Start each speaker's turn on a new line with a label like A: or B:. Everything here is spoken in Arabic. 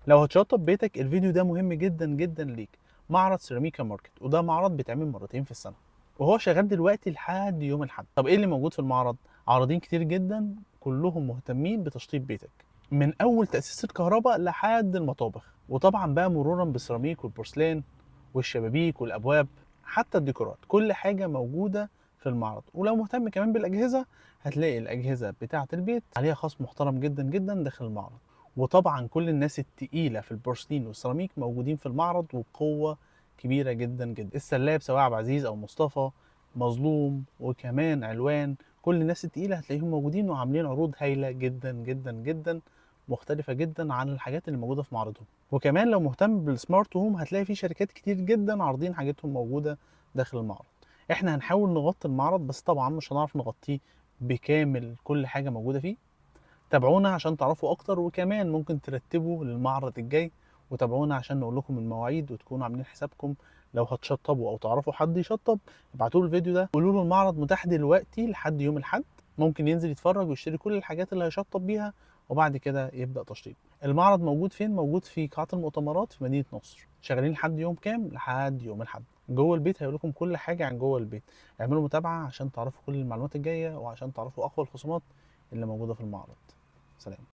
A: لو هتشطب بيتك الفيديو ده مهم جدا جدا ليك. معرض سيراميكا ماركت، وده معرض بيتعمل مرتين في السنه، وهو شغال دلوقتي لحد يوم الاحد. طب ايه اللي موجود في المعرض؟ عارضين كتير جدا كلهم مهتمين بتشطيب بيتك، من اول تاسيس الكهرباء لحد المطابخ، وطبعا بقى مرورا بالسيراميك والبورسلان والشبابيك والابواب، حتى الديكورات، كل حاجه موجوده في المعرض. ولو مهتم كمان بالاجهزه، هتلاقي الاجهزه بتاعه البيت عليها خصم محترم جدا جدا داخل المعرض. وطبعا كل الناس التقيله في البورسلين والسيراميك موجودين في المعرض وبقوه كبيره جدا جدا. السلاب سواء عبد العزيز او مصطفى، مظلوم، وكمان علوان، كل الناس التقيله هتلاقيهم موجودين وعاملين عروض هايله جدا جدا جدا، مختلفه جدا عن الحاجات اللي موجوده في معرضهم. وكمان لو مهتم بالسمارت هوم، هتلاقي في شركات كتير جدا عارضين حاجاتهم موجوده داخل المعرض. احنا هنحاول نغطي المعرض، بس طبعا مش هنعرف نغطيه بكامل كل حاجه موجوده فيه. تابعونا عشان تعرفوا اكتر، وكمان ممكن ترتبوا للمعرض الجاي. وتابعونا عشان نقول لكم المواعيد وتكونوا عاملين حسابكم. لو هتشطبوا او تعرفوا حد يشطب، ابعتوا له الفيديو ده، قولوا له المعرض متاح دلوقتي لحد يوم الاحد، ممكن ينزل يتفرج ويشتري كل الحاجات اللي هيشطب بيها، وبعد كده يبدا تشطيب. المعرض موجود فين؟ موجود في قاعه المؤتمرات في مدينه نصر. شغالين لحد يوم كام؟ لحد يوم الاحد. جوه البيت هيقول لكم كل حاجه عن جوه البيت. اعملوا متابعه عشان تعرفوا كل المعلومات الجايه، وعشان تعرفوا اقوى الخصومات اللي موجوده في المعرض. سلام.